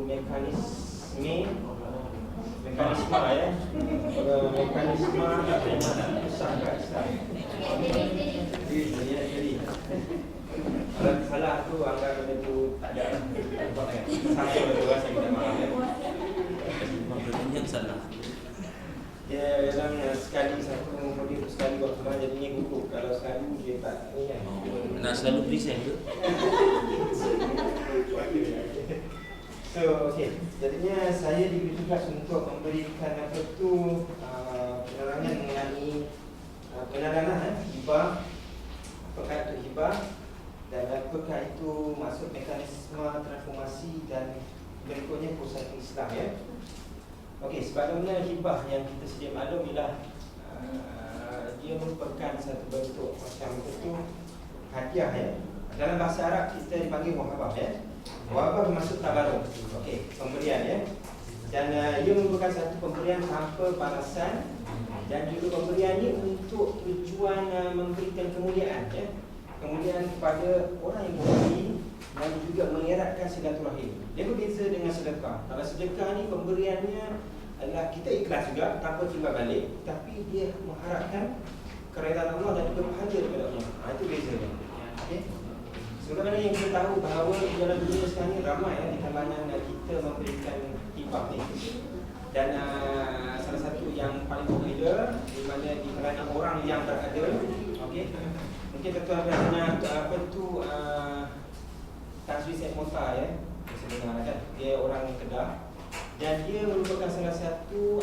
mekanisme ya. Mekanisme susah kat Islam. Jadi kalau salah tu anggap benda tu tak ada. Satu tu rasa minta maaf ya. Maksudnya salah. Dia dalam sekali satu modul sekali buat semua jadinya gugup. Kalau sekali dia tak ni kan. Nak selalu present ke? So, okey. Jadinya saya diberi tugas untuk memberikan apa tu penerangan mengenai penerangan hibah, apakah itu hibah dan apakah itu maksud mekanisme transformasi dan berikutnya pusat Islam ya. Okey, sebagaimana hibah yang kita sedia maklum ialah dia merupakan satu bentuk macam itu hadiah ya. Dalam bahasa Arab kita dipanggil wahabah ya. Wahabah bermaksud tabaruk. Okey, pemberian ya. Dan ia merupakan satu pemberian tanpa balasan dan juga pemberiannya untuk tujuan memberikan kemuliaan ya. Kemuliaan kepada orang yang memberi dan juga mengeratkan silaturahim. Dia berbeza dengan sedekah. Kalau sedekah ni pemberiannya adalah kita ikhlas juga tanpa timbal balik, tapi dia mengharapkan keredaan Allah dan juga pahala daripada Allah. Itu bezanya. Okey. Sebenarnya yang kita tahu bahawa dalam dunia sekarang ni ramai di kalangan kita memberikan hibah ni. Dan salah satu yang paling popular di mana di kalangan orang yang berada, okey. Mungkin tuan-tuan pernah apa tu Tan Sri Syed Mota ya. Sebenarnya kan dia orang Kedah dan dia merupakan salah satu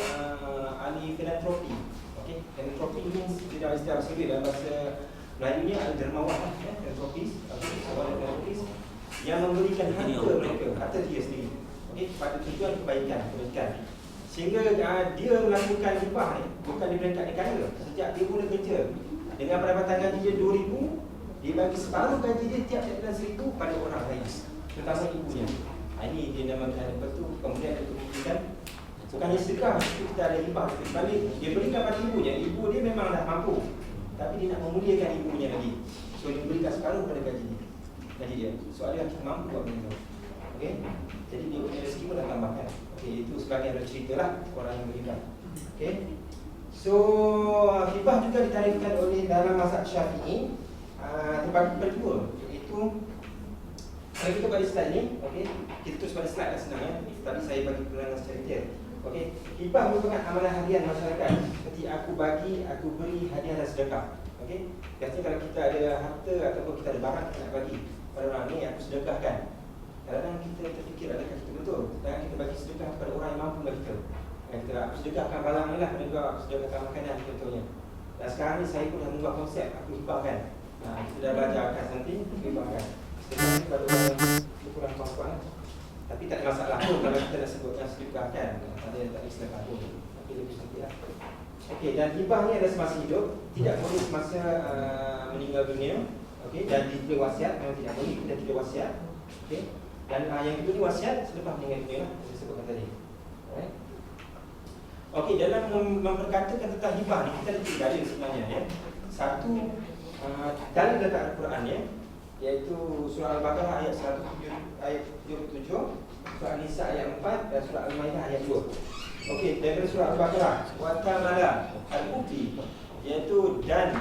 ahli filantropi. Okey, filantropi means tidak istilah bahasa Inggeris, dalam bahasa Melayunya al-dermawan ya, filantropis, seorang filantropis yang memberikan harta mereka, harta dia sendiri. Okey, pada tujuan kebaikan. Sehingga dia melakukan hibah ni bukan di peringkat dia kaya. Sejak dia mula kerja dengan pendapatan gaji dia 2,000, dia bagi separuh gaji dia tiap-tiap bulan 1,000 pada orang lain, terutama ibunya. Ini dia namakan apa tu, kemudian dia memberikan bukan hanya sedekah, kita ada hibah. Balik dia berikan pada ibunya. Ibu dia memang dah mampu, tapi dia nak memuliakan ibunya lagi. So dia berikan separuh pada gaji dia. Soalnya kita mampu buat benda tu. Okey. Jadi dia punya rezeki pun dah tambahkan. Okey, itu sebagian dari ceritalah orang yang berhibah. Okey. So hibah juga ditarifkan oleh dalam mazhab Syafi'i terbagi berdua, iaitu kalau kita pada slide ni, okey, kita terus pada slide dah senang ya. Tadi saya bagi penerangan secara detail. Okey, hibah merupakan amalan harian masyarakat. Seperti aku beri hadiah dan sedekah. Okey, biasanya kalau kita ada harta ataupun kita ada barang kita nak bagi pada orang ni, aku sedekahkan. Kadang-kadang kita terfikir adakah kita betul? Kadang kita bagi sedekah kepada orang yang mampu bagi kita. Kita aku sedekahkan barang ni lah, dan juga aku sedekahkan makanan contohnya. Dan sekarang ni saya pun dah mengubah konsep, aku hibahkan. Kita dah belajar akan nanti, aku hibahkan. Sedekah ni pada orang yang kurang kemampuan. Tapi tak ada masalah pun kalau kita nak sebutkan sedekahkan. Tak ada sedekah pun. Tapi lebih seperti lah. Okey, dan hibah ni ada semasa hidup, tidak boleh semasa meninggal dunia. Okey, dan tidak wasiat, memang tidak boleh kita tidak wasiat. Okey. Dan yang kedua ni wasiat selepas meninggal dunia lah, saya sebutkan tadi. Alright. Okey, dalam memperkatakan tentang hibah ni kita ada 3 dalil sebenarnya ya. Satu dalil dekat Al-Quran ya, iaitu surah Al-Baqarah ayat 77, surah An-Nisa ayat 4 dan surah Al-Maidah ayat 2. Okey, daripada surah Al-Baqarah, wa ta'ala al-ubi, iaitu dan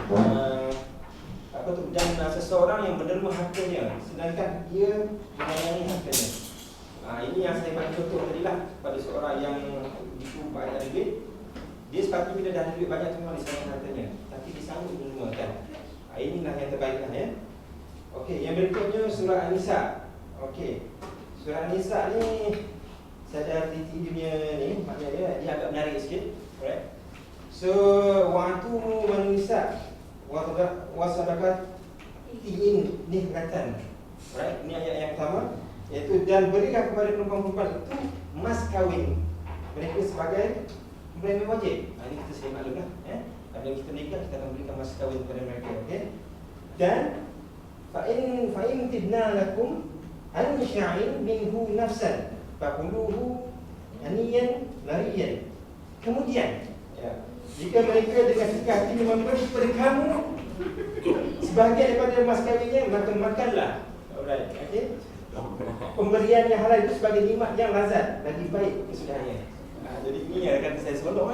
dan seseorang yang menerima hartanya sedangkan dia menyayangi hartanya. Ini yang saya bagi contoh tadi lah pada seorang yang begitu banyak duit. Dia sepatutnya bila dah ada duit banyak semua disayang hartanya, tapi dia sanggup menerima kan. Inilah yang terbaik lah ya. Okey, yang berikutnya surah An-Nisa. Okey, surah An-Nisa ni saya ada arti dia ni, maknanya dia agak menarik sikit. Alright. So wa'atu man-nisa wa sadaqat in nihratan. Alright, ini ayat yang pertama, iaitu dan berilah kepada perempuan-perempuan itu mas kahwin mereka sebagai pemberian wajib. Ini kita sedia maklum lah ya. Apabila kita nikah, kita akan berikan mas kahwin kepada mereka. Okey. Dan fa'in tibna lakum an sya'in minhu nafsan faquluhu aniyan lariyan. Kemudian ya, jika mereka dengan suka hati memberi kepada kamu sebahagian daripada mas kahwinnya, maka makanlah. Alright, okey. pemberian yang halal itu sebagai nikmat yang lazat, lagi baik kesudahannya. Jadi ini yang kata saya seronok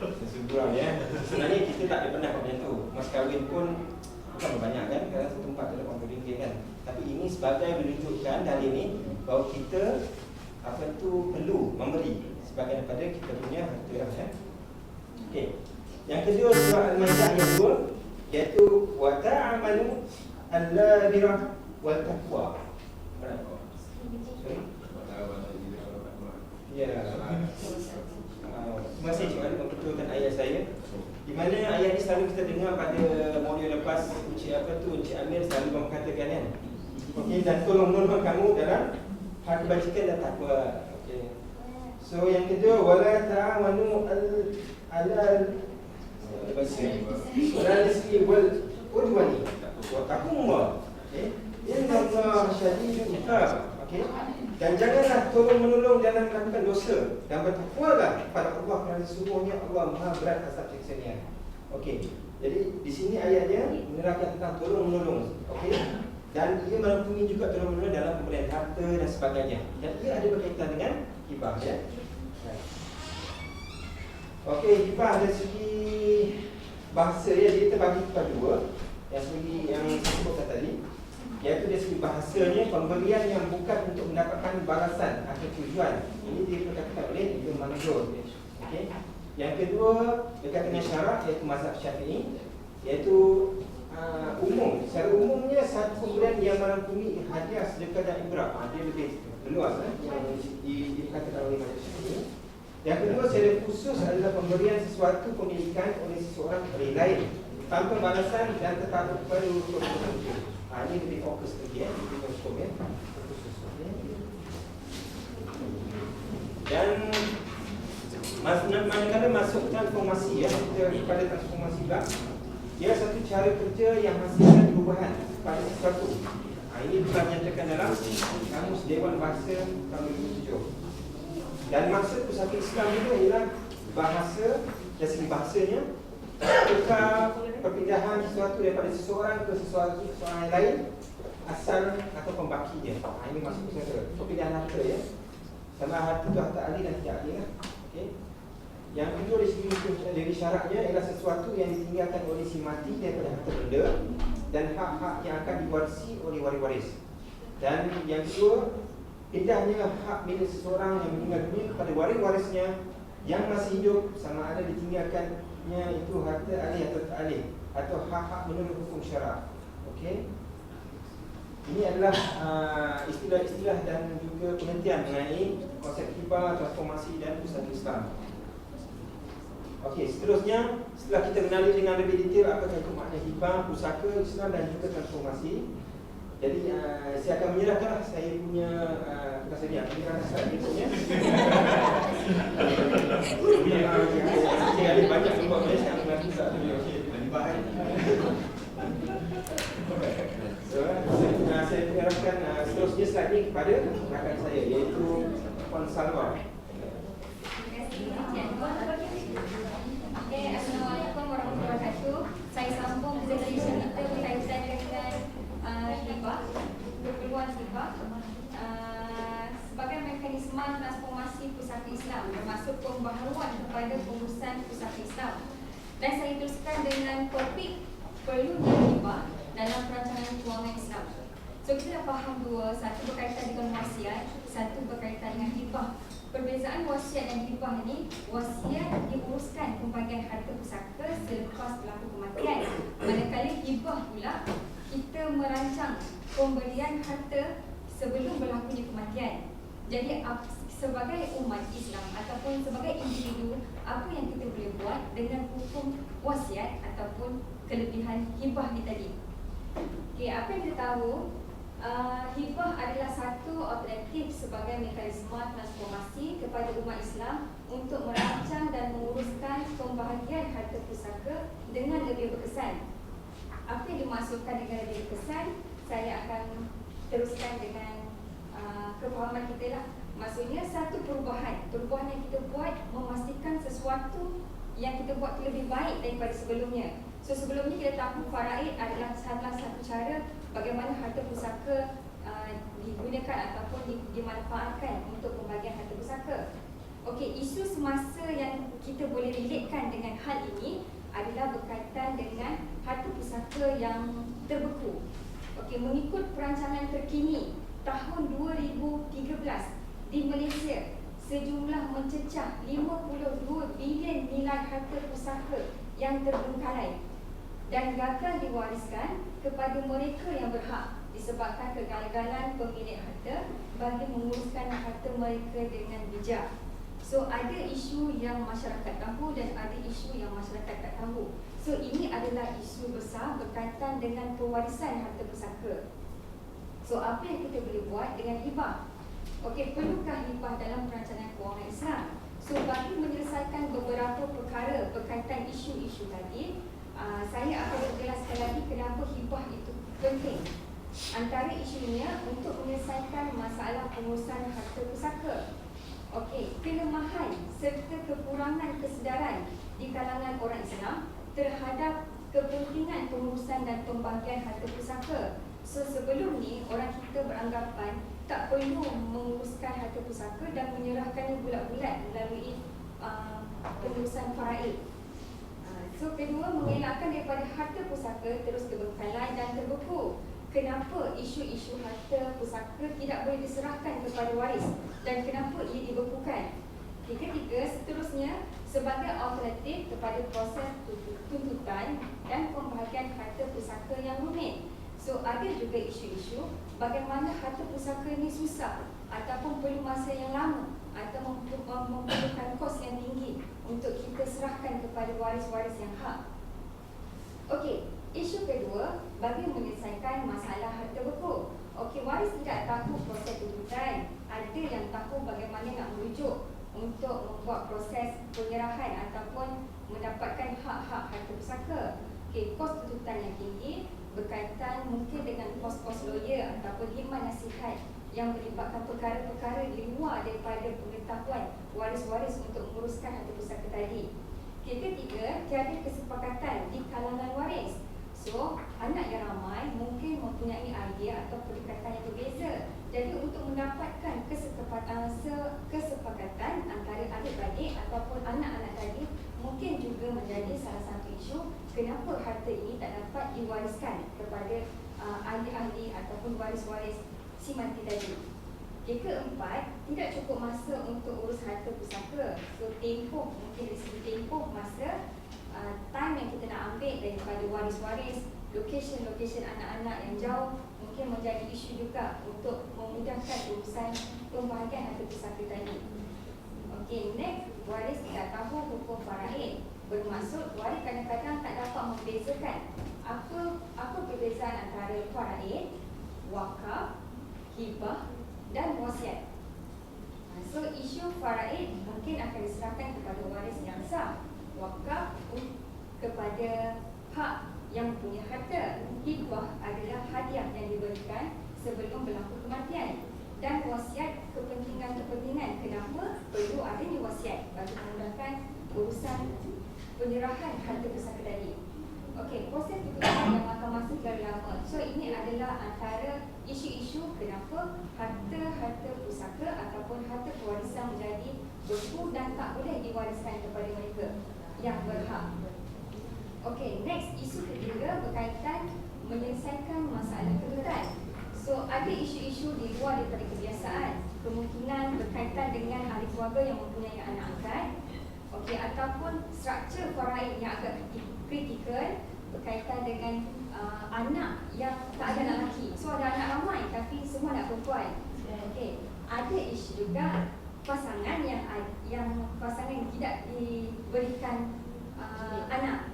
Sesudah sebenarnya kita tak ada pernah macam tu. Mas kahwin pun bukan banyak kan, kadang satu tempat ada RM40 kan. Tapi ini sebagai menunjukkan dari ini bahawa kita perlu memberi sebagai daripada kita punya harta. Okey. Yang kedua surah Al-Maidah yang kedua iaitu wa ta'amalu al-birra wal taqwa. Ya. Masih cuma membetulkan ayat saya. Di mana ayat ini selalu kita dengar pada modul lepas Encik Amir selalu mengatakan kan. Okey, dan tolong menolong kamu dalam hak kebajikan dan takwa. Okey. So yang kedua wala ta'awanu al-ismi wal udwani wa taqwa. Okey. Inna Allah syadidul iqab. Okey. Dan janganlah tolong menolong dalam melakukan dosa dan bertakwalah kepada Allah kerana sesungguhnya Allah Maha berat azab siksanya. Okey. Jadi di sini ayatnya menerangkan tentang tolong menolong. Okey. Dan ia merangkumi juga tolong menolong dalam pemberian harta dan sebagainya. Dan ia ada berkaitan dengan hibah ya. Okey, hibah dari segi bahasa ya, dia terbagi kepada dua. Yang segi yang saya sebutkan tadi, iaitu dari segi bahasanya pemberian yang bukan untuk mendapatkan balasan atau tujuan. Ini diperkatakan oleh Ibn Manzur. Okey. Yang kedua berkaitan dengan syarak iaitu mazhab Syafi'i, iaitu umum. Secara umumnya satu pemberian yang merangkumi hadiah, sedekah dan ibrah. Dia lebih luas yang dikatakan oleh mazhab Syafi'i. Yang kedua secara khusus adalah pemberian sesuatu pendidikan oleh seseorang kepada lain tanpa balasan dan tetap kepada urusan tertentu. Ini lebih fokus lagi lebih fokus khusus. Dan manakala masuk transformasi kepada transformasi pula, ia satu cara kerja yang menghasilkan perubahan pada sesuatu. Ini telah dinyatakan dalam Kamus Dewan Bahasa tahun 2007. Dan maksud pusaka Islam itu ialah bahasa, dari segi bahasanya, tukar perpindahan sesuatu daripada seseorang ke seseorang yang lain, asal atau pembakinya. Ini maksud pusaka. Perpindahan harta ya. Sama harta itu harta ahli dan tidak ahli lah. Okay. Yang kedua dari syaratnya ialah sesuatu yang ditinggalkan oleh si mati daripada harta benda dan hak-hak yang akan diwarisi oleh waris-waris. Dan yang kedua, pindahnya hak milik seseorang yang meninggal dunia kepada waris-warisnya yang masih hidup, sama ada ditinggalkannya itu harta ahli atau tak ahli, atau hak-hak menurut hukum syarak. Okey. Ini adalah istilah-istilah dan juga pengertian mengenai konsep hibah, transformasi dan pusaka Islam. Okey, seterusnya setelah kita kenali dengan lebih detail apakah itu makna hibah, pusaka Islam dan juga transformasi. Jadi saya akan menyerahkan saya punya bukan saya punya saya punya. Saya ada banyak sebab saya akan nanti saya ada bahan. Saya menyerahkan seterusnya slide ini kepada rakan saya iaitu Puan Salwa. Assalamualaikum warahmatullahi wabarakatuh. Saya sambung presentation kita berkaitan dengan hibah, keperluan hibah sebagai mekanisme transformasi pusaka Islam, termasuk pembaharuan kepada pengurusan pusaka Islam. Dan saya teruskan dengan topik perlunya hibah dalam perancangan kewangan Islam. So kita dah faham dua, satu berkaitan dengan wasiat, satu berkaitan dengan hibah. Perbezaan wasiat dan hibah ini, wasiat diuruskan pembagian harta pusaka selepas berlaku kematian. Manakala hibah pula, kita merancang pemberian harta sebelum berlakunya kematian. Jadi sebagai umat Islam ataupun sebagai individu, apa yang kita boleh buat dengan hukum wasiat ataupun kelebihan hibah ni tadi. Okay, apa yang kita tahu, hibah adalah satu alternatif sebagai mekanisme transformasi kepada umat Islam untuk merancang dan menguruskan pembahagian harta pusaka dengan lebih berkesan. Apa yang dimaksudkan dengan lebih berkesan, saya akan teruskan dengan kefahaman kita lah. Maksudnya satu perubahan yang kita buat memastikan sesuatu yang kita buat lebih baik daripada sebelumnya. So sebelumnya kita tahu faraid adalah salah satu cara bagaimana harta pusaka diberikan ataupun dimanfaatkan untuk pembagian harta pusaka. Okey, isu semasa yang kita boleh relatekan dengan hal ini adalah berkaitan dengan harta pusaka yang terbeku. Okey, mengikut perancangan terkini tahun 2013 di Malaysia, sejumlah mencecah 52 bilion nilai harta pusaka yang terbengkalai dan gagal diwariskan kepada mereka yang berhak disebabkan kegagalan pemilik harta bagi menguruskan harta mereka dengan bijak. So ada isu yang masyarakat tahu dan ada isu yang masyarakat tak tahu. So ini adalah isu besar berkaitan dengan pewarisan harta pusaka. So apa yang kita boleh buat dengan hibah? Okey, perlukah hibah dalam perancangan kewangan Islam? So bagi menyelesaikan beberapa perkara berkaitan isu-isu tadi, saya akan jelaskan lagi kenapa hibah itu penting. Antara isunya untuk menyelesaikan masalah pengurusan harta pusaka. Okey, kelemahan serta kekurangan kesedaran di kalangan orang Islam terhadap kepentingan pengurusan dan pembagian harta pusaka. So sebelum ni orang kita beranggapan tak perlu menguruskan harta pusaka dan menyerahkannya bulat-bulat melalui pengurusan faraid. So kedua, mengelakkan daripada harta pusaka terus terbengkalai dan terbeku. Kenapa isu-isu harta pusaka tidak boleh diserahkan kepada waris dan kenapa ia dibekukan? Ketiga, seterusnya sebagai alternatif kepada proses tuntutan dan pembahagian harta pusaka yang rumit. So ada juga isu-isu bagaimana harta pusaka ini susah ataupun perlu masa yang lama atau memerlukan kos yang tinggi untuk kita serahkan kepada waris-waris yang hak. Okey, isu kedua bagi menyelesaikan masalah harta beku. Okey, waris tidak tahu proses tuntutan, ada yang tahu bagaimana nak merujuk untuk membuat proses penyerahan ataupun mendapatkan hak-hak harta pusaka. Okey, kos tuntutan yang tinggi berkaitan mungkin dengan kos-kos lawyer ataupun khidmat nasihat yang melibatkan perkara-perkara di luar daripada pengetahuan waris-waris untuk menguruskan harta pusaka tadi. Ketiga, tiada kesepakatan di kalangan waris. So, anak yang ramai mungkin mempunyai idea atau pendekatan yang berbeza. Jadi untuk mendapatkan kesepakatan antara adik-beradik ataupun anak-anak tadi mungkin juga menjadi salah satu isu kenapa harta ini tak dapat diwariskan kepada ahli-ahli ataupun waris-waris si mati tadi. Keempat, tidak cukup masa untuk urus harta pusaka. So tempoh, mungkin dari segi tempoh masa, time yang kita nak ambil daripada waris-waris, location anak-anak yang jauh mungkin menjadi isu juga untuk memudahkan urusan pembahagian harta pusaka tadi. Okey, next, waris tidak tahu hukum faraid. Bermaksud waris kadang-kadang tak dapat membezakan apa perbezaan antara faraid, wakaf, hibah dan wasiat. So isu faraid mungkin akan diserahkan kepada waris yang sah, wakaf kepada hak yang punya harta, hibah adalah hadiah yang diberikan sebelum berlaku kematian, dan wasiat kepentingan kenapa perlu adanya wasiat bagi memudahkan urusan penyerahan harta pusaka tadi. Okey, proses tuntutan yang makan masa terlalu lama. So ini adalah antara isu-isu kenapa harta pusaka ataupun harta pewarisan menjadi beku dan tak boleh diwariskan kepada mereka yang berhak. Okey, next, isu ketiga berkaitan menyelesaikan masalah tuntutan. So ada isu-isu di luar daripada kebiasaan, kemungkinan berkaitan dengan ahli keluarga yang mempunyai anak angkat, okey, ataupun struktur faraid yang agak kritikal berkaitan dengan anak yang tak ada anak lelaki. So ada anak ramai tapi semua anak perempuan. Okey, ada isu juga pasangan yang pasangan tidak diberikan anak.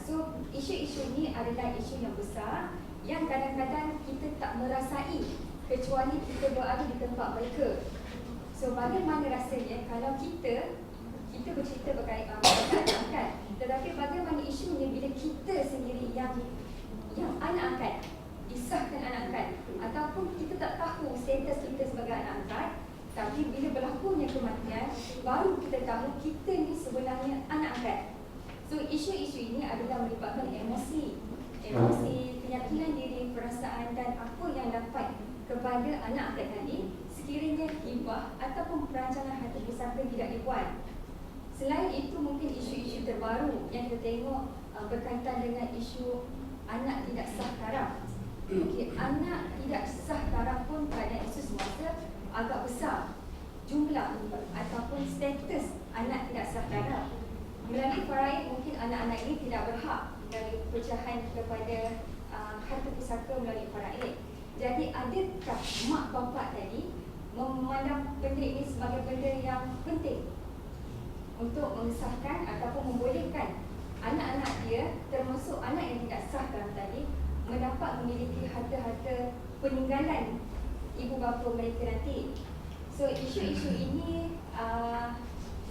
So isu-isu ini adalah isu yang besar yang kadang-kadang kita tak merasai kecuali kita berada di tempat mereka. So bagaimana rasanya kalau kita bercerita berkaitan anak angkat, tetapi bagaimana isunya bila kita sendiri yang anak angkat, disahkan anak angkat, ataupun kita tak tahu status kita sebagai anak angkat, tapi bila berlakunya kematian baru kita tahu kita ni sebenarnya anak angkat. So isu-isu ini adalah melibatkan emosi, keyakinan diri, perasaan dan apa yang dapat kepada anak angkat tadi sekiranya hibah ataupun perancangan harta pusaka tidak dibuat. Selain itu, mungkin isu-isu terbaru yang kita tengok berkaitan dengan isu anak tidak sah taraf. Okey, anak tidak sah taraf pun pada isu semasa agak besar jumlah ataupun status anak tidak sah taraf. Melalui faraid mungkin anak-anak ini tidak berhak dari pecahan kepada harta pusaka melalui faraid. Jadi adakah mak bapak tadi memandang benda ini sebagai benda yang penting untuk mengesahkan ataupun membolehkan anak-anak dia, termasuk anak yang tidak sah dalam tadi, mendapat memiliki harta-harta peninggalan ibu bapa mereka nanti. So isu-isu ini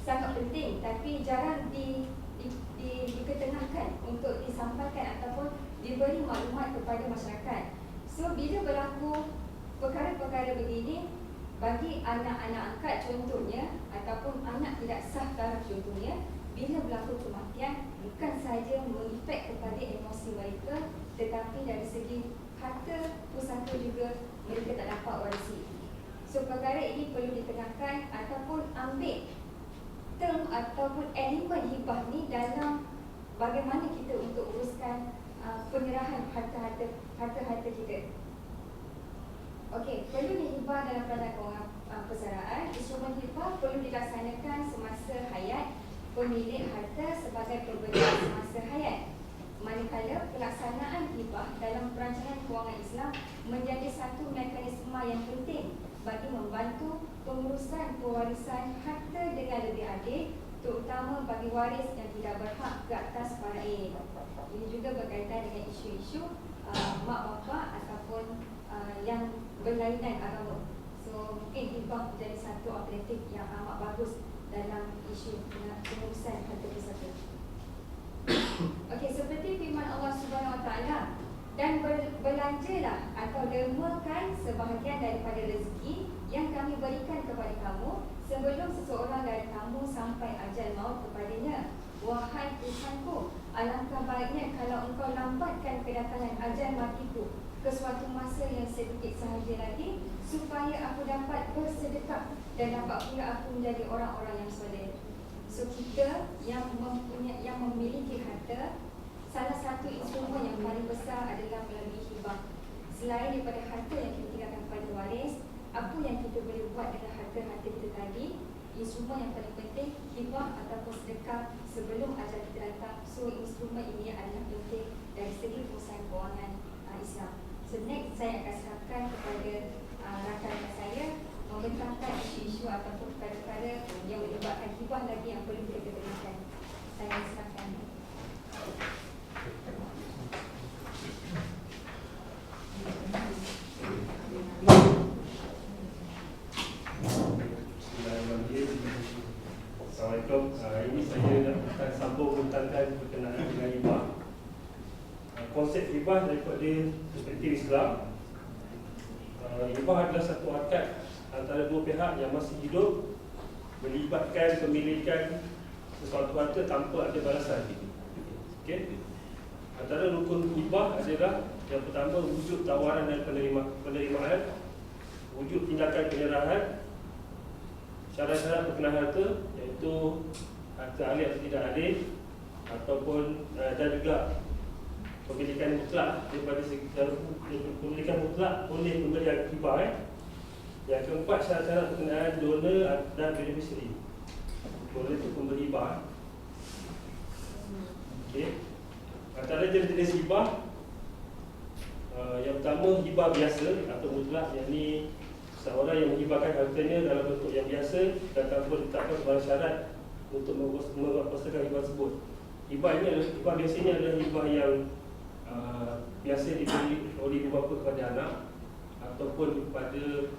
sangat penting tapi jarang diketengahkan untuk disampaikan ataupun diberi maklumat kepada masyarakat. So bila berlaku perkara-perkara begini, bagi anak-anak angkat contohnya ataupun anak tidak sah taraf contohnya, bila berlaku kematian bukan sahaja mengefek kepada emosi mereka, tetapi dari segi harta pusaka juga mereka tak dapat warisi. So perkara ini perlu ditengahkan ataupun ambil term ataupun elemen hibah ni dalam bagaimana kita untuk uruskan penyerahan harta-harta kita. Okey, perlu hibah dalam perancangan kewangan persaraan. Instrumen hibah perlu dilaksanakan semasa hayat pemilik harta sebagai pemberian semasa hayat. Manakala pelaksanaan hibah dalam perancangan kewangan Islam menjadi satu mekanisme yang penting bagi membantu pengurusan pewarisan harta dengan lebih adil, terutama bagi waris yang tidak berhak ke atas faraid. Ini juga berkaitan dengan isu-isu mak bapak ataupun yang berlainan agama. So mungkin hibah menjadi satu alternatif yang amat bagus dalam isu pengurusan harta pusaka. Okey, seperti firman Allah Subhanahu Wa Taala, dan belanjalah atau dermakan sebahagian daripada rezeki yang kami berikan kepada kamu sebelum seseorang dari kamu sampai ajal maut kepadanya. Wahai Tuhanku, alangkah baiknya kalau engkau lambatkan kedatangan ajal matiku ke suatu masa yang sedikit sahaja lagi, supaya aku dapat bersedekah dan dapat pula aku menjadi orang-orang yang soleh. So kita yang memiliki harta, salah satu instrumen yang paling besar adalah melalui hibah. Selain daripada harta yang kita tinggalkan kepada waris, apa yang kita boleh buat dengan harta-harta kita tadi, instrumen yang paling penting hibah ataupun sedekah sebelum ajal kita datang. So instrumen ini adalah penting dari segi pengurusan kewangan Islam. So next saya akan serahkan kepada rakan-rakan saya membentangkan isu-isu ataupun perkara-perkara yang melibatkan hibah lagi yang perlu kita ketengahkan. Saya serahkan. Assalamualaikum. Ini saya nak sambung tentang berkenaan dengan hibah. Konsep hibah daripada perspektif Islam, hibah adalah satu akad antara dua pihak yang masih hidup melibatkan pemilikan sesuatu harta tanpa ada balasan. Okey. Antara rukun hibah adalah yang pertama wujud tawaran dan penerimaan, wujud tindakan penyerahan, syarat-syarat perkenalan harta iaitu harta alih atau tidak alih, ataupun dan juga pemilikan mutlak daripada pemilikan mutlak oleh pemberian hibah. Yang keempat, syarat-syarat perkenaan donor dan beneficiary oleh pemberi hibah. Okey. Antara jenis hibah, yang pertama hibah biasa atau mutlak, yakni seorang yang menghibahkan hartanya dalam bentuk yang biasa dan tanpa ditetapkan sebarang syarat untuk mengupasakan hibah tersebut. Hibah ini adalah hibah biasanya adalah hibah yang biasa diberi oleh ibu bapa kepada anak ataupun kepada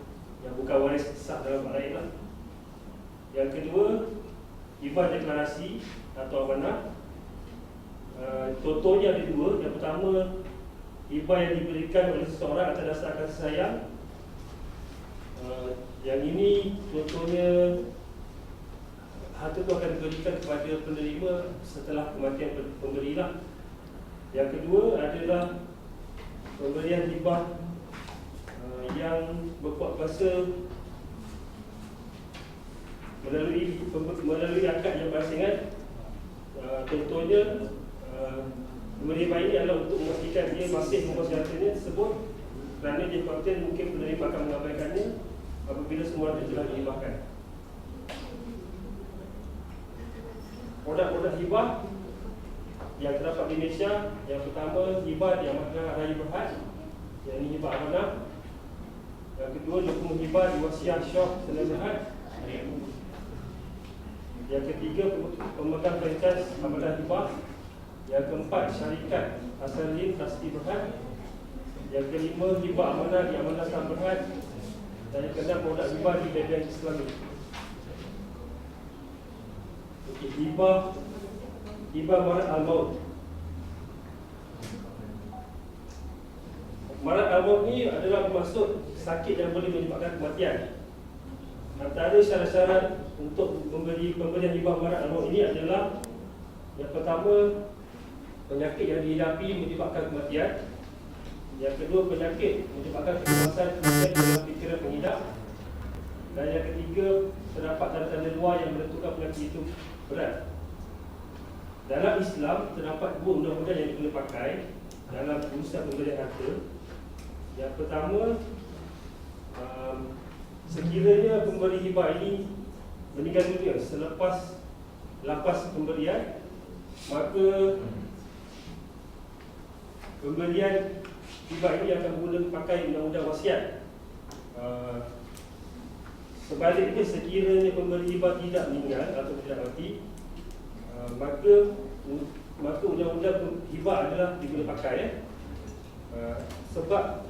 yang bukan waris sah dalam faraid lah. Yang kedua, hibah deklarasi atau amanah. Contohnya ada dua. Yang pertama, hibah yang diberikan oleh seseorang atas dasar kasih sayang. Yang ini contohnya harta itu akan diberikan kepada penerima setelah kematian pemberi lah. Yang kedua adalah pemberian hibah yang berbuat kuasa melalui akad yang berasingan. Contohnya pemberi hibah ini adalah untuk memastikan dia masih menguasai hartanya tersebut kerana dia khawatir mungkin penerima akan mengabaikannya apabila semua harta telah dihibahkan. Produk-produk hibah yang terdapat di Malaysia, yang pertama hibah di Amanah Raya Berhad, yang ini hibah amanah. Yang kedua dokumen hibah di Wasiat Syah Sdn Bhd. Yang ketiga pemegang franchise amanah hibah. Yang keempat syarikat Asalin Trustee Berhad. Yang kelima hibah amanah di Amanah Sdn Bhd. Dan yang keenam produk hibah di Bank Islami. Okey, hibah marat al-maut. Marat al-maut ni adalah bermaksud sakit yang boleh menyebabkan kematian. Antara syarat-syarat untuk pemberian hibah marat al-maut ini adalah yang pertama, penyakit yang dihidapi menyebabkan kematian. Yang kedua, penyakit menyebabkan kecemasan kematian dalam fikiran pengidap. Dan yang ketiga, terdapat tanda-tanda luar yang menentukan penyakit itu berat. Dalam Islam, terdapat dua undang-undang yang boleh pakai dalam urusan pemberian harta. Yang pertama, sekiranya pemberi hibah ini meninggal dunia selepas lapas pemberian, maka pemberian hibah ini akan guna pakai undang-undang wasiat. Sebaliknya, sekiranya pemberi hibah tidak meninggal atau tidak mati, maka undang-undang hibah adalah diguna pakai. Sebab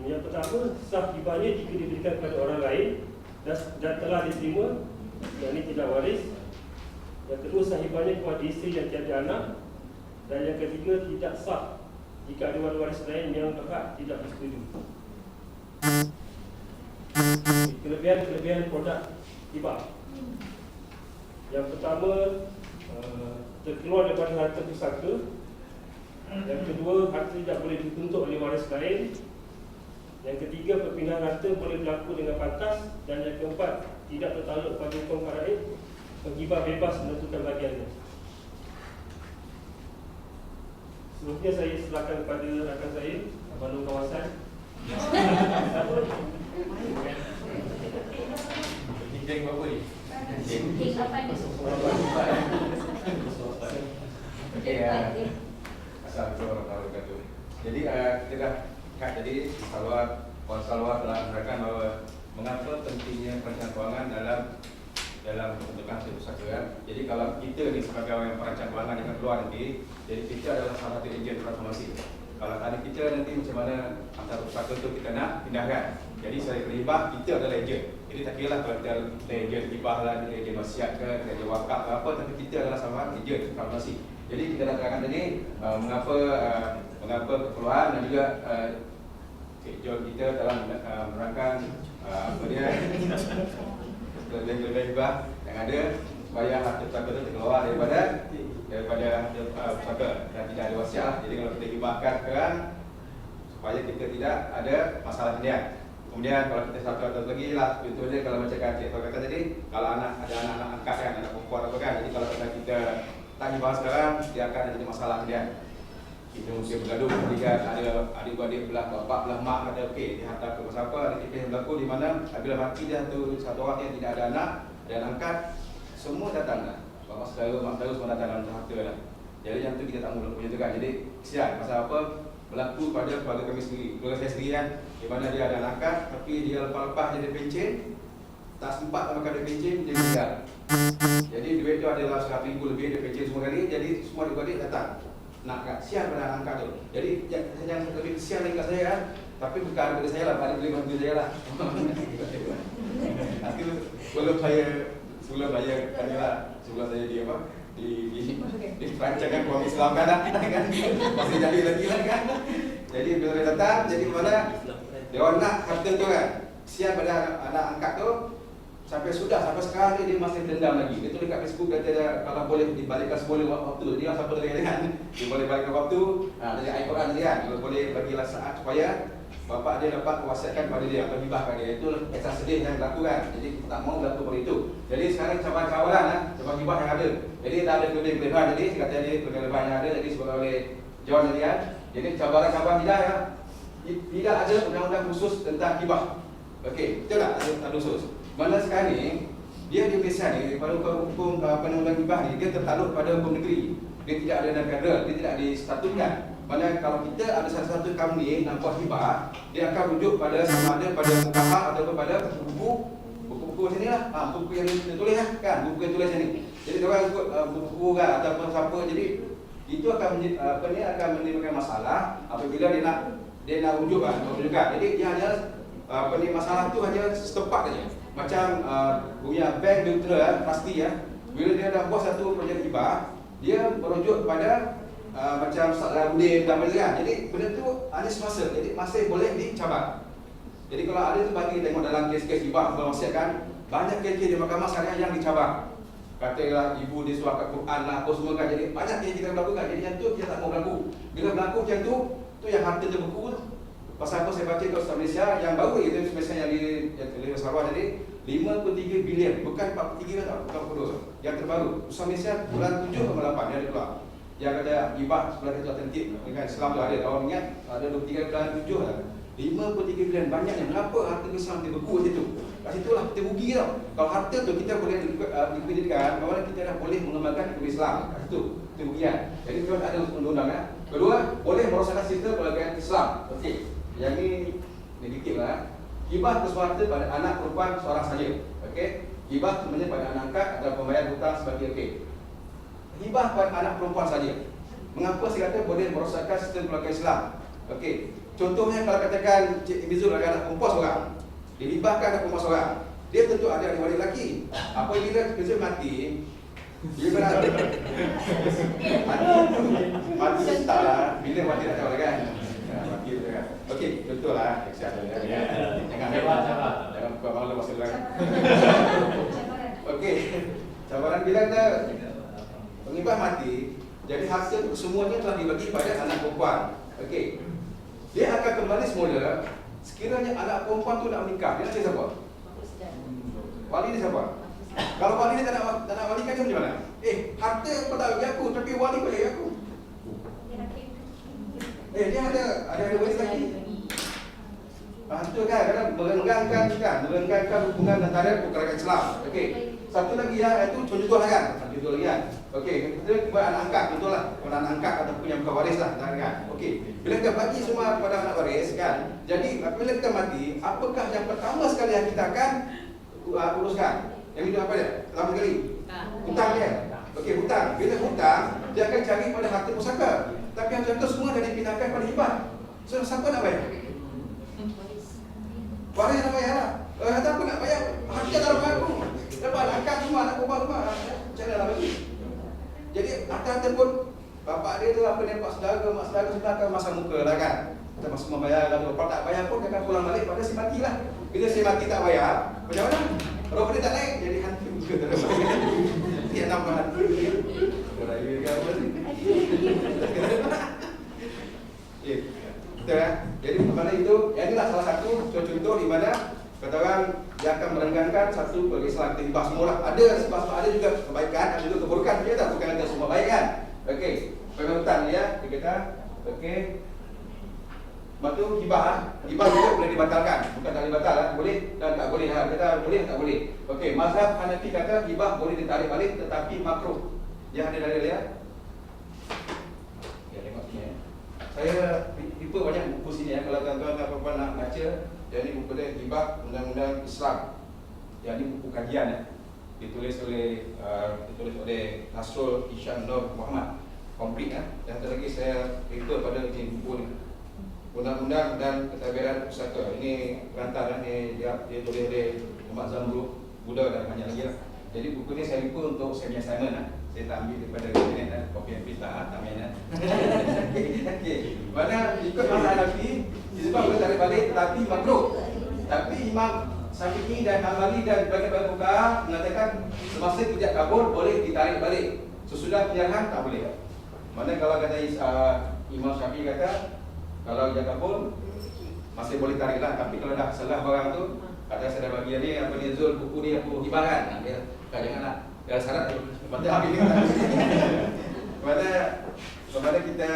yang pertama, sah hibahnya jika diberikan kepada orang lain dan telah diterima, yang ini tidak waris. Yang kedua, sah hibahnya kepada isteri yang tiada anak. Dan yang ketiga, tidak sah jika ada waris lain yang berhak tidak bersetuju. Kelebihan produk hibah. Yang pertama, terkeluar daripada harta pusaka. Yang kedua, harta tidak boleh dituntut oleh waris lain. Yang ketiga, perpindahan harta boleh berlaku dengan pantas. Dan yang keempat, tidak bertakluk pada hukum faraid. Penghibah bebas menentukan bagiannya. Seterusnya saya silakan kepada rakan saya, Abang Nur Kawasan. Tinggal apa ni? Okey, assalamualaikum warahmatullahi wabarakatuh. Jadi kita dah kat tadi Puan Salwa telah menerangkan bahawa mengapa pentingnya perancangan kewangan dalam pembentukan harta pusaka. Jadi kalau kita ni sebagai orang yang perancang kewangan dengan keluar nanti, jadi kita adalah salah satu ejen transformasi. Kalau tadi kita nanti macam mana harta pusaka tu kita nak pindahkan. Jadi saya terlibat, kita adalah ejen. Jadi tak kira lah kalau kita ejen hibah lah, ejen wasiat ke, ejen wakaf ke apa, tapi kita adalah sama ejen transformasi. Jadi kita dah terangkan tadi mengapa keperluan dan juga Cik John kita dalam menerangkan apa dia kelebihan hibah yang ada supaya harta pusaka itu terkeluar daripada harta pusaka dan tidak ada wasiat. Jadi kalau kita hibahkan sekarang supaya kita tidak ada masalah dia. Kemudian kalau kita satu lagi lah, contohnya kalau macam Cik Tok kata tadi, kalau ada anak angkat kan, anak perempuan apa kan, jadi kalau kita tak hibah sekarang, dia akan ada masalah dia. Kita mesti bergaduh ketika ada adik-adik belah bapak belah mak kata okey dia hantar ke pasal apa, ada kes yang berlaku di mana apabila mati dia satu orang yang tidak ada anak dan angkat, semua datang lah, bapak saudara, mak saudara semua datang dalam harta lah. Jadi yang tu kita tak mula punya tu kan. Jadi kesian pasal apa berlaku pada keluarga kami sendiri, keluarga saya sendiri kan, di mana dia ada angkat tapi dia lepas-lepas jadi pencen, tak sempat nak makan dia pencen, dia meninggal. Jadi duit tu adalah 100,000 lebih dia pencen semua kali, jadi semua adik-adik datang nak kasihan pada angkat tu. Jadi saya jangan lebih kesian lagi kat saya kan. Tapi bukan daripada saya lah, pada beli bantu saya lah. Nanti sebelum saya kanyalah, sebelum saya di apa? Di perancangan kaum Islam kan masih jadi lagi lah kan. Jadi bila dia datang, jadi mana dia orang nak harta tu kan. Kesian pada anak angkat tu. Sampai sekarang ni dia masih dendam lagi. Dia tulis kat Facebook kata dia, kalau boleh dibalikkan semula waktu. Dia siapa tadi kan? Dia boleh balikkan waktu. Dari ayat Quran tadi kan. Kalau boleh bagilah saat supaya bapa dia dapat wasiatkan pada dia atau hibahkan dia, itu kisah sedih yang berlaku kan. Jadi kita tak mau berlaku seperti itu. Jadi sekarang cabaran-cabaran sebab hibah yang ada. Jadi tak ada kelebihan. Jadi saya kata dia kelebihan yang ada. Jadi sebagai oleh John tadi kan. Jadi cabaran-cabaran tidak ada undang-undang khusus tentang hibah. Okey, betul tak? Tak ada khusus. Mana sekarang ni dia di Malaysia ni pada hukum undang-undang hibah ni dia tertakluk pada hukum negeri. Dia tidak ada dalam federal, dia tidak distatutkan. Mana kalau kita ada satu company nak buat hibah, dia akan rujuk pada sama ada pada mukafah ataupun pada buku-buku macam ni lah. Buku yang dia tulis lah kan, buku yang tulis macam ni. Jadi dia orang ikut buku kan ataupun siapa. Jadi itu akan akan menimbulkan masalah apabila dia nak rujuk kan, rujukan. Jadi dia hanya masalah tu hanya setempat saja. Macam punya bank neutral pasti ya. Bila dia dah buat satu projek hibah, dia merujuk pada macam Salahuddin dan macam. Jadi benda tu hanya semasa. Jadi masih boleh dicabar. Jadi kalau ada tu bagi tengok dalam kes-kes hibah berwasiatkan, banyak kes-kes di mahkamah syariah yang dicabar. Katalah ibu dia suarakan Quran lah, apa semua kan. Jadi banyak yang kita berlakukan. Jadi yang tu kita tak mau berlaku. Bila berlaku macam tu yang harta terbeku tu. Pasal apa saya baca kat Ustaz Malaysia yang baru itu Malaysia yang di Sarawak tadi 53 bilion, bukan 43 kan, bukan 42. Yang terbaru Ustaz Malaysia bulan 7 atau 8 dia ada keluar. Yang ada hibah sebelah itu alternatif dengan Islam tu ada. Orang ingat ada 23 bulan 7 lah. 53 bilion banyaknya. Mengapa harta Islam terbeku macam tu? Kat situlah kita rugi tau. Kalau harta tu kita boleh dikreditkan, bagaimana kita dah boleh mengembangkan hukum Islam. Kat situ kerugian. Jadi kita ada undang-undang kan. Kedua, boleh merosakkan sistem perlembagaan Islam. Okey. Yang ni negatif lah. Hibah kesuarta pada anak perempuan seorang saja. Okey. Hibah sebenarnya pada anak angkat atau pembayar hutang sebagai okey. Hibah pada anak perempuan saja. Mengapa saya kata boleh merosakkan sistem keluarga Islam? Okey. Contohnya kalau katakan Cik Ibizul ada anak perempuan seorang, dihibahkan anak perempuan seorang, dia tentu ada adik-adik lelaki. Apabila Ibizul mati, dia berada mati tak lah. Bila mati tak tahu lah kan. Mati tu kan. Okey, betul lah. Jangan buat malu masa belakang. Okey. Cabaran bila kita penghibah mati, jadi hasil semuanya telah dibagi pada anak perempuan. Okey. Dia akan kembali semula sekiranya anak perempuan tu nak menikah. Dia nak cari siapa? Wali dia siapa? Kalau wali dia tak nak wali kan macam mana? Harta kau tak bagi aku, tapi wali kau bagi aku. Dia ada wali lagi. Itu kan kadang merenggangkan hubungan antara kerajaan Islam. Okey. Satu lagi itu contoh lah kan. Contoh lagi kan. Okey, kita buat anak angkat contohlah. Kalau anak angkat ataupun yang bukan waris lah kan. Okey. Bila kita bagi semua kepada anak waris kan. Jadi apabila kita mati, apakah yang pertama sekali yang kita akan uruskan? Yang itu apa dia? Pertama sekali. Hutang dia. Okey, hutang. Bila hutang, dia akan cari pada harta pusaka. Tapi yang contoh semua dah dipindahkan pada hibah. So siapa nak bayar? Waris nak bayar lah. Kata aku nak bayar, harta tak dapat aku. Dapat angkat semua anak perempuan semua. Macam mana nak bagi? Jadi harta pun bapak dia tu apa ni, mak saudara sudah akan masang muka lah kan. Kita masuk membayar lah. Kalau tak bayar pun dia akan pulang balik pada si mati lah. Bila si mati tak bayar, macam mana? Roh dia tak naik, jadi hantu juga tak ada bayar. Dia nambah hantu dia. Raya ke apa ni? Betul kan? Jadi mana itu, inilah salah satu contoh di mana kata orang dia akan merenggangkan satu bagi Islam hibah semua lah. Ada sebab ada juga kebaikan, ada juga keburukan. Dia tak bukan ada semua baik kan? Okey, pengerutan dia kata okey. Lepas tu hibah juga boleh dibatalkan. Bukan tak dibatal lah, boleh dan tak boleh lah. Kata boleh tak boleh. Okey, mazhab Hanafi kata hibah boleh ditarik balik tetapi makruh. Yang ada dalil dia. Ya, tengok sini ya. Saya tipe banyak buku sini ya. Kalau tuan-tuan nak baca, jadi buku dia hibah undang-undang Islam. Yang ini buku kajian ya. Ditulis oleh Nasrul Hisham Nur Muhammad. Komplit ya. Dan satu lagi saya refer pada ini buku ni. Undang-undang dan Ketadbiran Pusaka. Ini perantar ni dia tulis oleh Muhammad Zamrud, Buddha dan banyak lagi lah. Jadi buku ni saya refer untuk saya punya assignment lah. Saya tak ambil daripada internet lah. Copy and paste lah. Tak main lah. Okey. Mana ikut mazhab Hanafi disebab boleh tarik balik tapi makruh. Tapi Imam Syafi'i dan Hambali dan bagian fuqaha mengatakan semasa ijab kabul boleh ditarik balik. Sesudah penyerahan tak boleh. Mana kalau kata Imam Syafi'i kata kalau ijab kabul masih boleh tarik lah. Tapi kalau dah salah barang tu, kata saya dah bagi ni, apa ni Zul, buku ni aku hibahkan. Dia janganlah. Dia syarat tu. Lepas tu habis ni kepada kita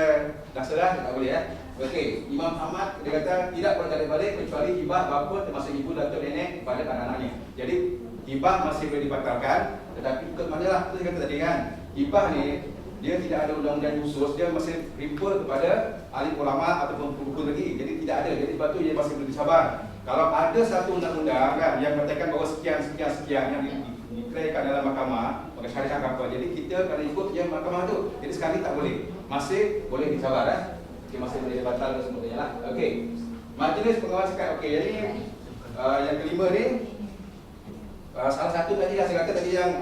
dah serah, tak boleh Okey, Imam Ahmad dia kata tidak boleh tarik balik kecuali hibah bapa termasuk ibu dan datuk nenek kepada anak-anaknya. Jadi hibah masih boleh dibatalkan, tetapi ke manalah kita kata tadi kan, hibah ni dia tidak ada undang-undang khusus, dia masih refer kepada ahli ulama ataupun buku lagi. Jadi tidak ada. Jadi sebab tu dia masih boleh disabar. Kalau ada satu undang-undang kan yang mengatakan bahawa sekian yang dikirakan dalam mahkamah, maka syariah apa. Jadi kita kena ikut yang mahkamah tu. Jadi sekali tak boleh. Masih boleh disabar Okay, masih boleh dibatalkan semuanya lah. Okey. Majlis pengawas zakat. Okey, jadi yang kelima ni salah satu tadi yang saya kata tadi yang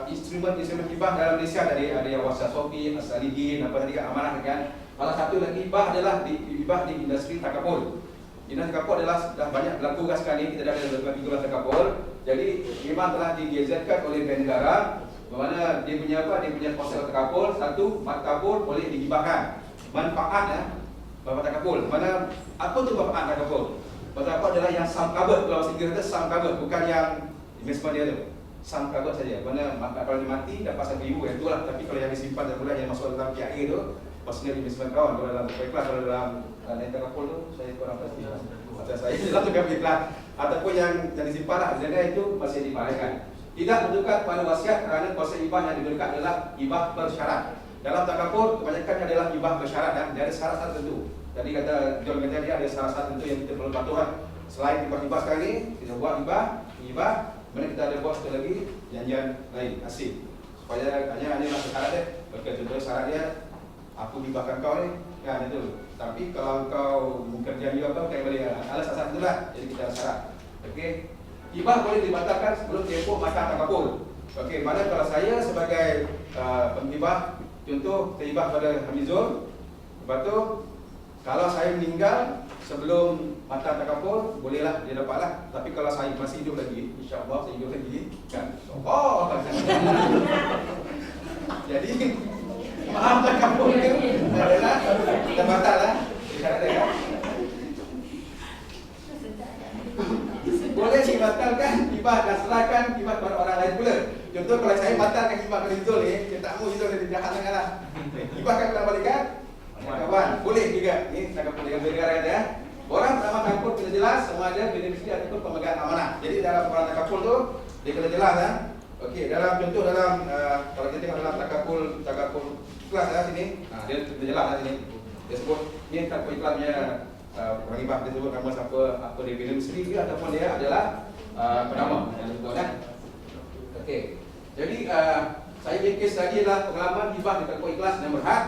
instrumen hibah dalam Malaysia tadi ada yang wasiat sofi, as-salihin, apa tadi amanah kan. Salah satu lagi hibah adalah hibah di industri takabul. Industri takabul adalah dah banyak berlaku sekarang ni, kita dah ada 13 takabul. Jadi memang telah digazetkan oleh negara, bermakna dia punya apa? Dia punya konsep takabul, satu makabul boleh dihibahkan. Manfaat bapak takabul. Mana apa tu manfaat takabul? Takabul adalah yang sum covered, kalau bahasa Inggeris kata sum covered, bukan yang investment dia tu. Sum covered saja. Mana kalau dia mati dapat 1,000 yang itulah. Tapi kalau yang disimpan dan bulan yang masuk dalam PIA tu, pastinya investment kawan. Kalau dalam ikhlas, kalau dalam takabul tu saya kurang pasti. Saya dalam tu kami ikhlas ataupun yang disimpan lah, jadi itu masih dipahalkan. Tidak bertukar pada wasiat kerana konsep hibah yang diberikan adalah hibah bersyarat. Dalam takabur kebanyakan adalah hibah bersyarat dan dia ada syarat tertentu. Tadi kata John kata dia ada syarat tertentu yang kita perlu patuhi. Selain hibah sekarang ni, kita buat hibah, mana kita ada buat satu lagi janjian lain, asing. Supaya hanya syarat dia. Okey, contoh syarat dia, aku hibahkan kau ni, kan itu. Tapi kalau kau bukan janji apa, kau boleh alasan itulah. Jadi kita ada syarat. Okey. Hibah boleh dibatalkan sebelum tempoh masa takabur. Okey, mana kalau saya sebagai penghibah, contoh saya hibah pada Hamizul, lepas tu kalau saya meninggal sebelum mata takabur, bolehlah dia dapatlah. Tapi kalau saya masih hidup lagi, insya-Allah saya hidup lagi, kan. Oh. Jadi maaf takabur tu adalah kita batallah. Syarat dia kan. Boleh dibatalkan hibah dan serahkan hibah kepada orang lain pula. Contoh kalau saya batalkan hibah kepada Zul ni, dia tak mahu Zul dia jahat sangatlah. Hibahkan kepada balikan kawan. Boleh juga. Ni saya kata dengan negara dia. Orang pertama takabul kena jelas sama ada beneficiari ataupun pemegang amanah. Jadi dalam orang takabul tu dia kena jelas kan. Okey, dalam contoh dalam kalau kita tengok dalam takabul kelas sini, dia kena jelas sini. Dia sebut ni takabul iklannya orang hibah, dia sebut nama siapa, apa dia beneficiari ke ataupun dia adalah penama yang disebut kan. Okey. Jadi saya punya kes tadi adalah pengalaman hibah di takabul ikhlas dan berhad.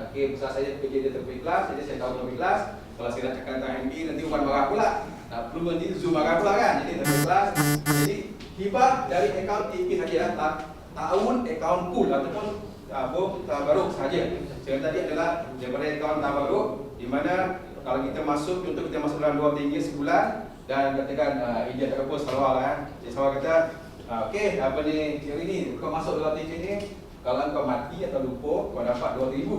Okey, besar saya kerja di takabul ikhlas, jadi saya tahu takabul ikhlas. Kalau saya nak cakap tentang MB nanti Uban marah pula. Nak perlu nanti Zoom marah pula kan. Jadi takabul ikhlas. Jadi hibah dari akaun TP sajalah, tahun akaun pool ataupun tabaruk saja. Saya tadi adalah daripada akaun tabaruk di mana kalau kita masuk, contoh kita masuk dalam RM2 sebulan dan katakan India takabul salawal kan. Jadi salawal kata okey, apa ni teori ni, kau masuk dalam TV ni, kalau kau mati atau lupa, kau dapat RM2,000.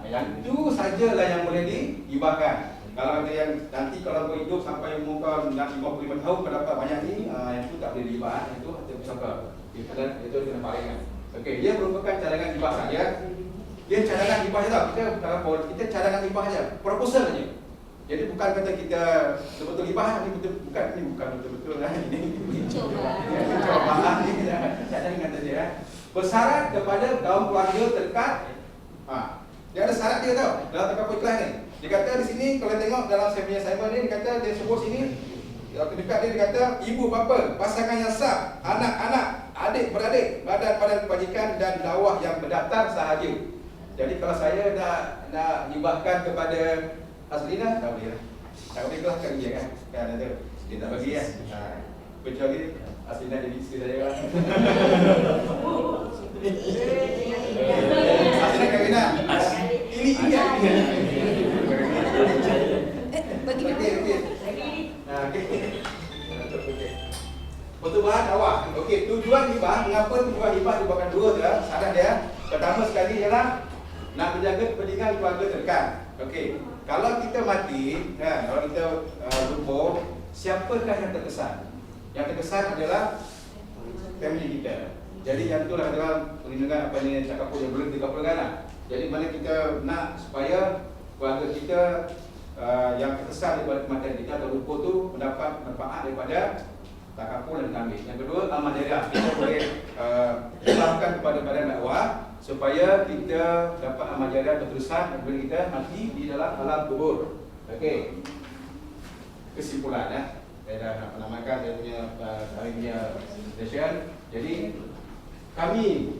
Yang itu sajalah yang boleh dihibahkan. Kalau ada yang nanti kalau kau hidup sampai umur kau nak 55 tahun kau dapat banyak ni, yang itu tak boleh dihibah. Itu ada pusaka. Itu kena palingkan. Okey, dia merupakan cadangan hibah saja. Dia cadangan hibah saja tau. Kita cadangan hibah saja. Proposal saja. Jadi bukan kata kita betul-betul hibah, ni bukan betul-betul lah. Ini cobaan ni cadangan saja. Bersyarat kepada kaum keluarga terdekat. Dia ada syarat dia tau dalam takabul ikhlas ni. Dia kata di sini kalau tengok dalam saya punya assignment ni, dia kata dia sebut sini terdekat dia kata ibu bapa, pasangan yang sah, anak-anak, adik-beradik, badan-badan kebajikan dan dakwah yang berdaftar sahaja. Jadi kalau saya nak hibahkan kepada Aslina, tak boleh lah. Tak boleh kelas kat dia kan. Kan ada. Dia tak bagi kan. Kecuali Aslina jadi isteri saya kan. Aslina kahwin lah. Ini ingat. Bagi Pertubuhan dakwah. Okey, tujuan hibah, mengapa tujuan hibah dibuatkan dua je? Syarat dia. Pertama sekali ialah nak menjaga kepentingan keluarga terdekat. Okey, kalau kita mati, kan, kalau kita lumpuh, siapakah yang terkesan? Yang terkesan adalah family kita. Jadi yang itulah adalah perlindungan apa ni cakap pun yang belum dikabulkan lah. Jadi mana kita nak supaya keluarga kita yang terkesan daripada kematian kita atau lumpuh tu mendapat manfaat daripada takaful dan kambing. Yang kedua, amal jariah. Kita boleh hilangkan kepada badan dakwah supaya kita dapat amal jariah berterusan apabila kita mati di dalam alam kubur. Okey. Kesimpulan saya dah nak menamakan saya punya hari punya session. Jadi kami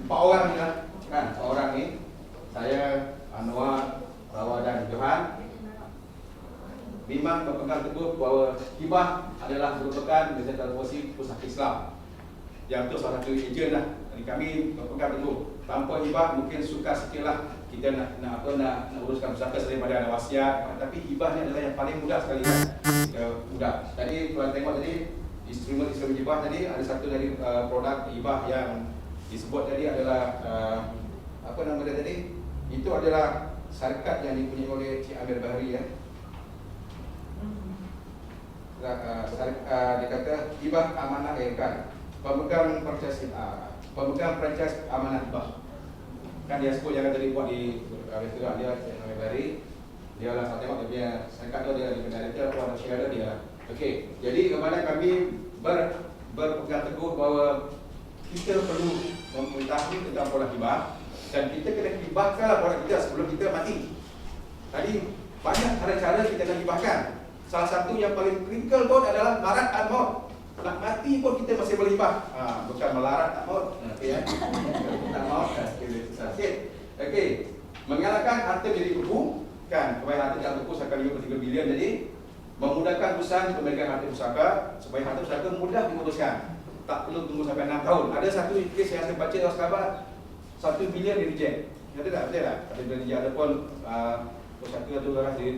4 orang ni lah, kan? 4 orang ni, saya, Anwar, Rawa dan Johan, memang berpegang teguh bahawa hibah adalah merupakan Majlis Promosi Pusaka Islam. Yang itu salah satu ejen lah. Jadi kami berpegang teguh. Tanpa hibah mungkin sukar sikit lah kita nak uruskan pusaka selain pada ada wasiat. Tapi hibah ni adalah yang paling mudah sekali kan? Mudah. Tadi kalau tengok tadi instrumen hibah tadi ada satu dari produk hibah yang disebut tadi adalah apa nama dia tadi? Itu adalah syarikat yang dipunyai oleh Cik Amir Bahari ya. Dia kata hibah amanah kan, pemegang franchise amanah hibah. Kan dia sebut yang tadi buat di restoran dia Amir Bahari. Dia lah saya tengok dia punya syarikat tu dia di director atau ada share dia. Okey, jadi kepada kami berpegang teguh bahawa kita perlu mengetahui tentang produk hibah dan kita kena hibahkanlah produk kita sebelum kita mati. Tadi banyak cara-cara kita nak hibahkan. Salah satu yang paling kritikal pun adalah larat dan maut. Nak mati pun kita masih boleh hibah. Bukan melarat tak maut. Okey ya. Tak maut sakit. Okey. Mengalahkan harta jadi buku kan, supaya harta dalam buku akan 53 bilion jadi memudahkan urusan pemilikan harta pusaka supaya harta pusaka mudah diuruskan. Tak perlu tunggu sampai 6 tahun. Ada satu kes yang saya baca dalam sahabat 1 bilion di reject. Ada tak? Betul tak? Ada reject ada pun pusaka tu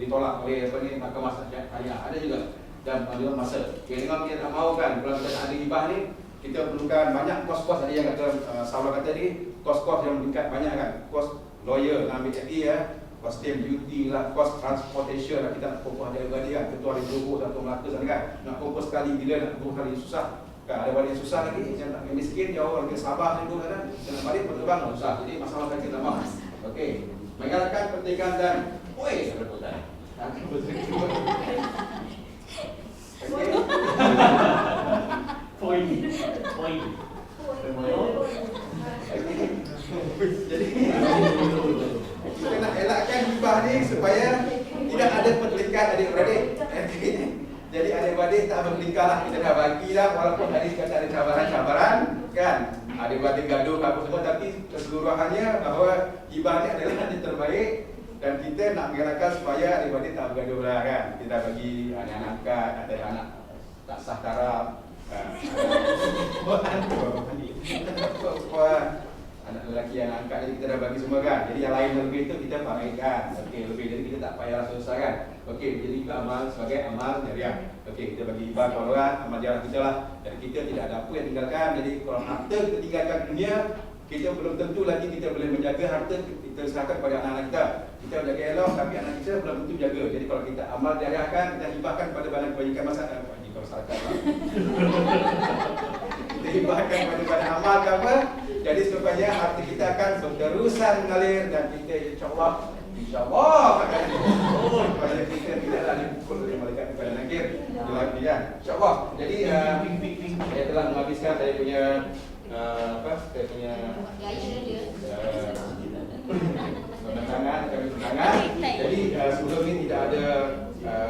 ditolak oleh apa ni mahkamah syariah. Ada juga dan ada masa. Kalau kita tak mahu kan kalau kita ada hibah ni kita perlukan banyak kos-kos tadi yang kata Saudara kata ni kos-kos yang meningkat banyak kan. Kos lawyer nak ambil FD ya. Kos stamp duty lah, kos transportation lah, kita nak kumpul adik-adik kan, ketua di Johor atau Melaka sana kan, nak kumpul sekali bila nak kumpul sekali susah kan, ada balik susah lagi, yang nak miskin jauh lagi Sabah itu kan, nak balik berterbang susah, jadi masalah kan kita tak mahu. Okey, mengalahkan pentingan dan rebutan. Poin. Jadi kita nak elakkan hibah ni supaya tidak ada pertelingkah adik-beradik. Jadi adik-beradik tak bertelingkah lah, kita dah bagilah walaupun tadi kata ada cabaran-cabaran kan, adik-beradik gaduh apa semua, tapi keseluruhannya bahawa hibah ni adalah yang terbaik dan kita nak mengelakkan supaya adik-beradik tak bergaduh lah kan. Kita bagi anak-anak angkat, ada anak tak sah taraf, anak lelaki yang angkat jadi kita dah bagi semua kan. Jadi yang lain lebih itu kita pamerkan. Okey, lebih jadi kita tak payah susah kan. Okey, jadi juga amal sebagai amal jariah. Okey, kita bagi hibah kepada orang, amal jariah kita lah. Dan kita tidak ada apa yang tinggalkan. Jadi kalau harta kita tinggalkan dunia, kita belum tentu lagi kita boleh menjaga harta kita serahkan kepada anak-anak kita. Kita menjaga elok tapi anak kita belum tentu jaga. Jadi kalau kita amal jariahkan, kita hibahkan kepada badan kebajikan masyarakat kita hibahkan kepada amal ke apa. Jadi supaya harta kita akan berterusan mengalir dan kita insyaAllah akan supaya kita tidaklah dipukul oleh malaikat kepada nakir lagi kan, insyaAllah. Jadi saya telah menghabiskan saya punya saya punya penerangan. Jadi sebelum ini tidak ada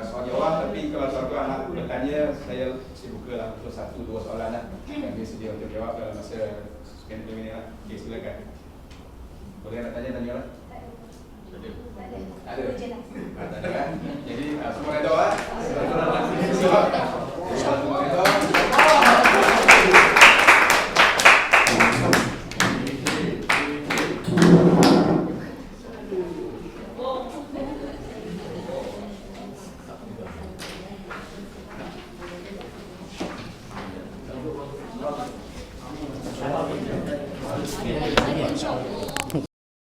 soal jawab, tapi kalau suatu anak bertanya saya bukalah untuk 1-2 soalan lah. Kami sedia untuk jawab dalam masa sekian minit lah. Okey, silakan. Boleh nak tanya lah. Ada. Tak ada kan? Jadi semua ada